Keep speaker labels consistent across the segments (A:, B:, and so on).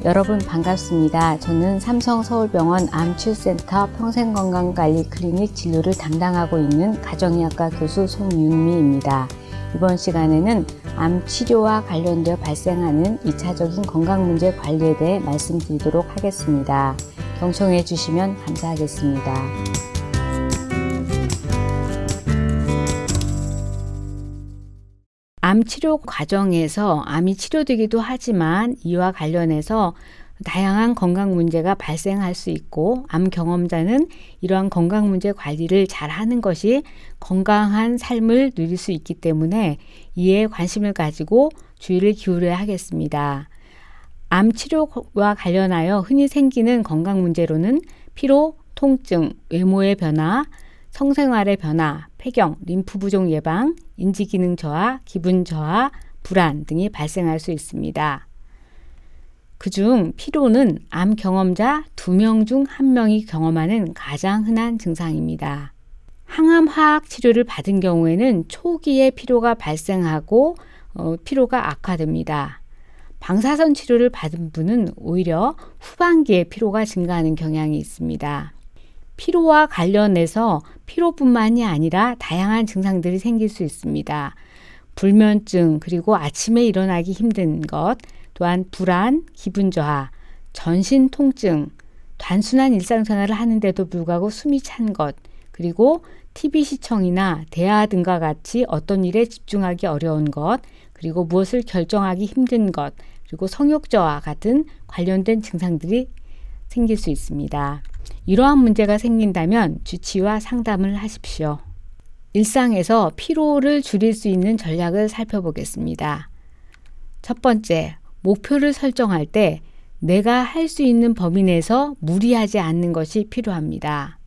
A: 여러분 반갑습니다. 저는 삼성서울병원 암치료센터 평생건강관리 클리닉 진료를 담당하고 있는 가정의학과 교수 송윤미입니다. 이번 시간에는 암 치료와 관련되어 발생하는 2차적인 건강문제 관리에 대해 말씀드리도록 하겠습니다. 경청해 주시면 감사하겠습니다. 암 치료 과정에서 암이 치료되기도 하지만 이와 관련해서 다양한 건강 문제가 발생할 수 있고 암 경험자는 이러한 건강 문제 관리를 잘 하는 것이 건강한 삶을 누릴 수 있기 때문에 이에 관심을 가지고 주의를 기울여야 하겠습니다. 암 치료와 관련하여 흔히 생기는 건강 문제로는 피로, 통증, 외모의 변화, 성생활의 변화, 폐경, 림프 부종 예방, 인지기능 저하, 기분 저하, 불안 등이 발생할 수 있습니다. 그중 피로는 암 경험자 2명 중 1명이 경험하는 가장 흔한 증상입니다. 항암 화학 치료를 받은 경우에는 초기에 피로가 발생하고 피로가 악화됩니다. 방사선 치료를 받은 분은 오히려 후반기에 피로가 증가하는 경향이 있습니다. 피로와 관련해서 피로뿐만이 아니라 다양한 증상들이 생길 수 있습니다. 불면증, 그리고 아침에 일어나기 힘든 것, 또한 불안, 기분 저하, 전신 통증, 단순한 일상생활을 하는데도 불구하고 숨이 찬 것, 그리고 TV 시청이나 대화 등과 같이 어떤 일에 집중하기 어려운 것, 그리고 무엇을 결정하기 힘든 것, 그리고 성욕 저하 같은 관련된 증상들이 생길 수 있습니다. 이러한 문제가 생긴다면 주치의와 상담을 하십시오. 일상에서 피로를 줄일 수 있는 전략을 살펴보겠습니다. 첫 번째, 목표를 설정할 때 내가 할 수 있는 범위 내에서 무리하지 않는 것이 필요합니다.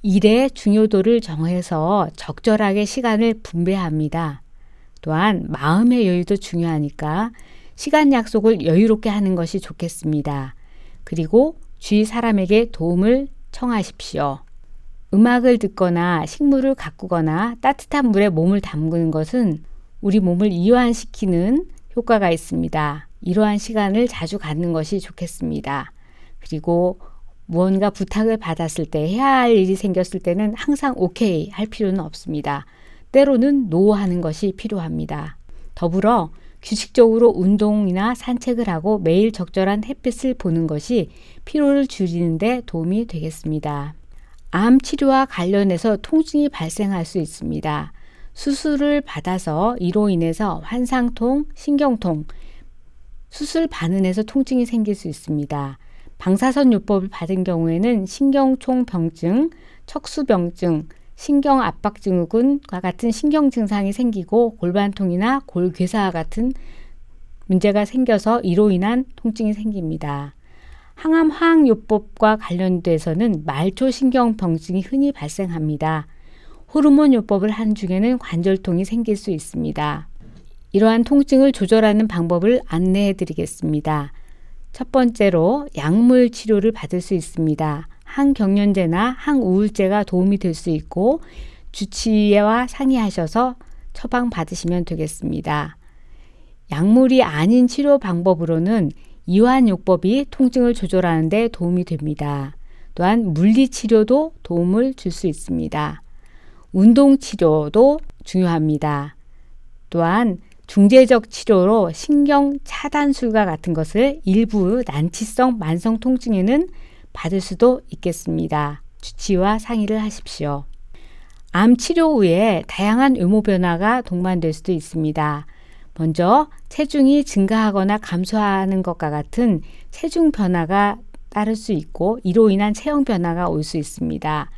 A: 일의 중요도를 정해서 적절하게 시간을 분배합니다. 또한 마음의 여유도 중요하니까 시간 약속을 여유롭게 하는 것이 좋겠습니다. 그리고 주위 사람에게 도움을 청하십시오. 음악을 듣거나 식물을 가꾸거나 따뜻한 물에 몸을 담그는 것은 우리 몸을 이완시키는 효과가 있습니다. 이러한 시간을 자주 갖는 것이 좋겠습니다. 그리고 무언가 부탁을 받았을 때 해야 할 일이 생겼을 때는 항상 오케이 할 필요는 없습니다. 때로는 노 하는 것이 필요합니다. 더불어 규칙적으로 운동이나 산책을 하고 매일 적절한 햇빛을 보는 것이 피로를 줄이는 데 도움이 되겠습니다. 암 치료와 관련해서 통증이 발생할 수 있습니다. 수술을 받아서 이로 인해서 환상통, 신경통, 수술 반응에서 통증이 생길 수 있습니다. 방사선 요법을 받은 경우에는 신경총병증, 척수병증, 신경압박증후군과 같은 신경 증상이 생기고 골반통이나 골괴사와 같은 문제가 생겨서 이로 인한 통증이 생깁니다. 항암 화학요법과 관련돼서는 말초신경병증이 흔히 발생합니다. 호르몬 요법을 한 중에는 관절통이 생길 수 있습니다. 이러한 통증을 조절하는 방법을 안내해 드리겠습니다. 첫 번째로 약물 치료를 받을 수 있습니다. 항경련제나 항우울제가 도움이 될 수 있고 주치의와 상의하셔서 처방 받으시면 되겠습니다. 약물이 아닌 치료 방법으로는 이완요법이 통증을 조절하는 데 도움이 됩니다. 또한 물리치료도 도움을 줄 수 있습니다. 운동치료도 중요합니다. 또한 중재적 치료로 신경 차단술과 같은 것을 일부 난치성 만성 통증에는 받을 수도 있겠습니다. 주치의와 상의를 하십시오. 암 치료 후에 다양한 외모 변화가 동반될 수도 있습니다. 먼저 체중이 증가하거나 감소하는 것과 같은 체중 변화가 따를 수 있고 이로 인한 체형 변화가 올 수 있습니다.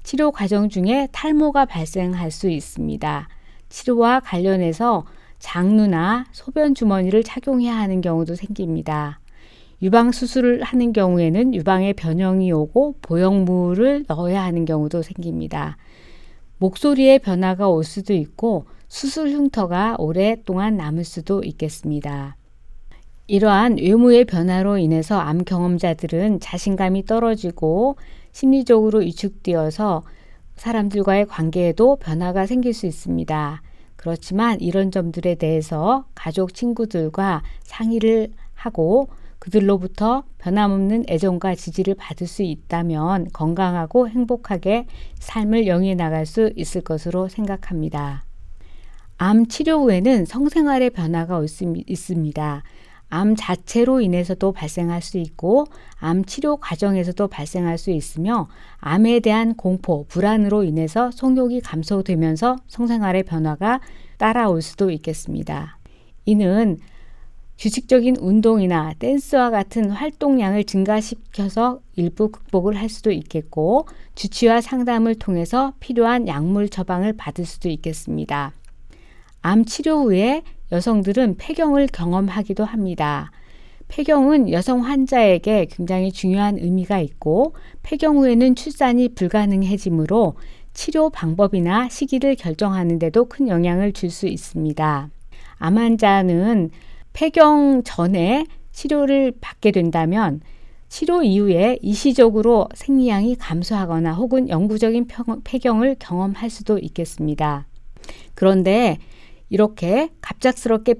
A: 치료 과정 중에 탈모가 발생할 수 있습니다. 치료와 관련해서 장루나 소변 주머니를 착용해야 하는 경우도 생깁니다. 유방 수술을 하는 경우에는 유방에 변형이 오고 보형물을 넣어야 하는 경우도 생깁니다. 목소리에 변화가 올 수도 있고 수술 흉터가 오랫동안 남을 수도 있겠습니다. 이러한 외모의 변화로 인해서 암 경험자들은 자신감이 떨어지고 심리적으로 위축되어서 사람들과의 관계에도 변화가 생길 수 있습니다. 그렇지만 이런 점들에 대해서 가족, 친구들과 상의를 하고 그들로부터 변함없는 애정과 지지를 받을 수 있다면 건강하고 행복하게 삶을 영위해 나갈 수 있을 것으로 생각합니다. 암 치료 후에는 성생활의 변화가 있습니다. 암 자체로 인해서도 발생할 수 있고 암 치료 과정에서도 발생할 수 있으며 암에 대한 공포, 불안으로 인해서 성욕이 감소되면서 성생활의 변화가 따라올 수도 있겠습니다. 이는 규칙적인 운동이나 댄스와 같은 활동량을 증가시켜서 일부 극복을 할 수도 있겠고 주치와 상담을 통해서 필요한 약물 처방을 받을 수도 있겠습니다. 암 치료 후에 여성들은 폐경을 경험하기도 합니다. 폐경은 여성 환자에게 굉장히 중요한 의미가 있고 폐경 후에는 출산이 불가능해지므로 치료 방법이나 시기를 결정하는 데도 큰 영향을 줄 수 있습니다. 암 환자는 폐경 전에 치료를 받게 된다면 치료 이후에 일시적으로 생리량이 감소하거나 혹은 영구적인 폐경을 경험할 수도 있겠습니다. 그런데 이렇게 갑작스럽게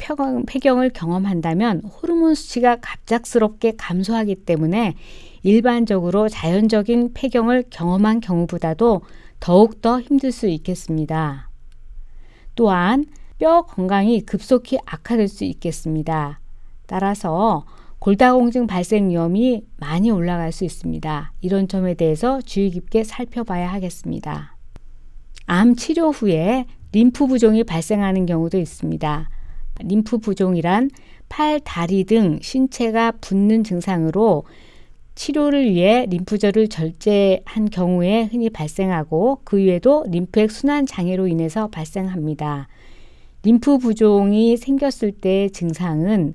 A: 폐경을 경험한다면 호르몬 수치가 갑작스럽게 감소하기 때문에 일반적으로 자연적인 폐경을 경험한 경우보다도 더욱더 힘들 수 있겠습니다. 또한 뼈 건강이 급속히 악화될 수 있겠습니다. 따라서 골다공증 발생 위험이 많이 올라갈 수 있습니다. 이런 점에 대해서 주의 깊게 살펴봐야 하겠습니다. 암 치료 후에 림프 부종이 발생하는 경우도 있습니다. 림프 부종이란 팔, 다리 등 신체가 붓는 증상으로 치료를 위해 림프절을 절제한 경우에 흔히 발생하고 그 외에도 림프액 순환 장애로 인해서 발생합니다. 림프 부종이 생겼을 때의 증상은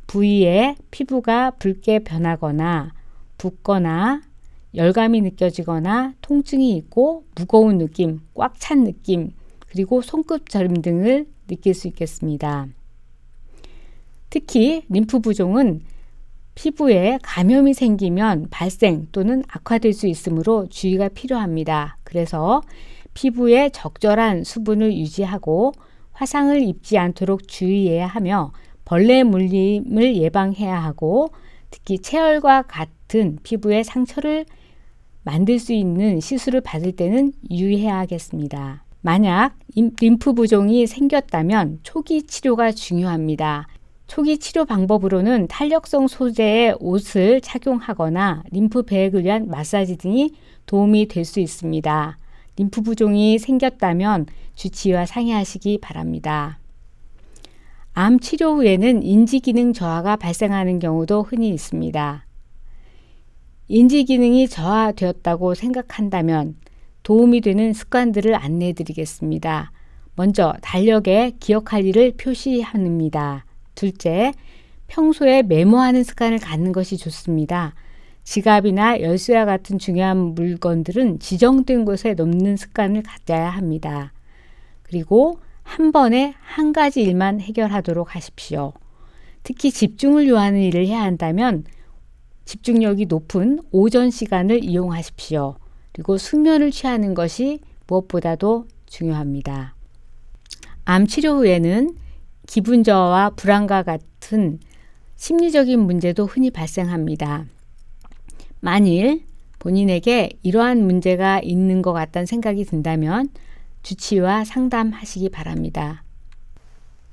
A: 부위에 피부가 붉게 변하거나 붓거나 열감이 느껴지거나 통증이 있고 무거운 느낌, 꽉 찬 느낌, 그리고 손끝 저림 등을 느낄 수 있겠습니다. 특히 림프 부종은 피부에 감염이 생기면 발생 또는 악화될 수 있으므로 주의가 필요합니다. 그래서 피부에 적절한 수분을 유지하고 화상을 입지 않도록 주의해야 하며 벌레 물림을 예방해야 하고 특히 체열과 같은 피부에 상처를 만들 수 있는 시술을 받을 때는 유의해야 하겠습니다. 만약 림프 부종이 생겼다면 초기 치료가 중요합니다. 초기 치료 방법으로는 탄력성 소재의 옷을 착용하거나 림프 배액을 위한 마사지 등이 도움이 될 수 있습니다. 림프 부종이 생겼다면 주치의와 상의하시기 바랍니다. 암 치료 후에는 인지 기능 저하가 발생하는 경우도 흔히 있습니다. 인지 기능이 저하되었다고 생각한다면 도움이 되는 습관들을 안내해 드리겠습니다. 먼저 달력에 기억할 일을 표시합니다. 둘째, 평소에 메모하는 습관을 갖는 것이 좋습니다. 지갑이나 열쇠와 같은 중요한 물건들은 지정된 곳에 놓는 습관을 가져야 합니다. 그리고 한 번에 한 가지 일만 해결하도록 하십시오. 특히 집중을 요하는 일을 해야 한다면 집중력이 높은 오전 시간을 이용하십시오. 그리고 숙면을 취하는 것이 무엇보다도 중요합니다. 암 치료 후에는 기분 저하와 불안과 같은 심리적인 문제도 흔히 발생합니다. 만일 본인에게 이러한 문제가 있는 것 같다는 생각이 든다면 주치의와 상담하시기 바랍니다.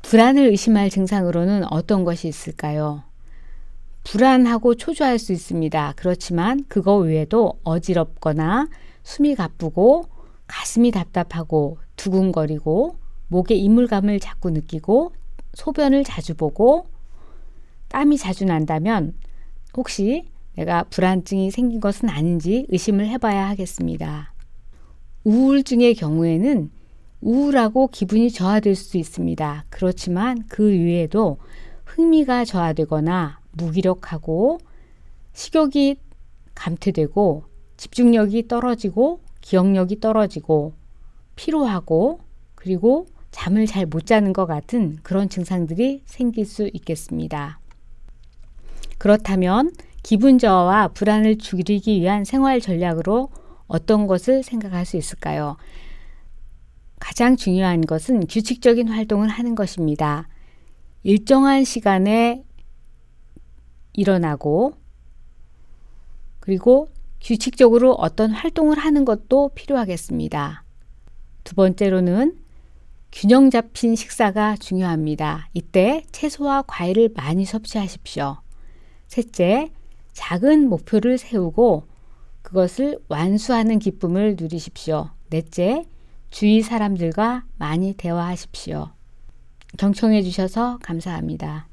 A: 불안을 의심할 증상으로는 어떤 것이 있을까요? 불안하고 초조할 수 있습니다. 그렇지만 그거 외에도 어지럽거나 숨이 가쁘고 가슴이 답답하고 두근거리고 목에 이물감을 자꾸 느끼고 소변을 자주 보고 땀이 자주 난다면 혹시 내가 불안증이 생긴 것은 아닌지 의심을 해봐야 하겠습니다. 우울증의 경우에는 우울하고 기분이 저하될 수 있습니다. 그렇지만 그 외에도 흥미가 저하되거나 무기력하고 식욕이 감퇴되고 집중력이 떨어지고 기억력이 떨어지고 피로하고 그리고 잠을 잘 못 자는 것 같은 그런 증상들이 생길 수 있겠습니다. 그렇다면 기분 저하와 불안을 줄이기 위한 생활 전략으로 어떤 것을 생각할 수 있을까요? 가장 중요한 것은 규칙적인 활동을 하는 것입니다. 일정한 시간에 일어나고, 그리고 규칙적으로 어떤 활동을 하는 것도 필요하겠습니다. 두 번째로는 균형 잡힌 식사가 중요합니다. 이때 채소와 과일을 많이 섭취하십시오. 셋째, 작은 목표를 세우고 그것을 완수하는 기쁨을 누리십시오. 넷째, 주위 사람들과 많이 대화하십시오. 경청해 주셔서 감사합니다.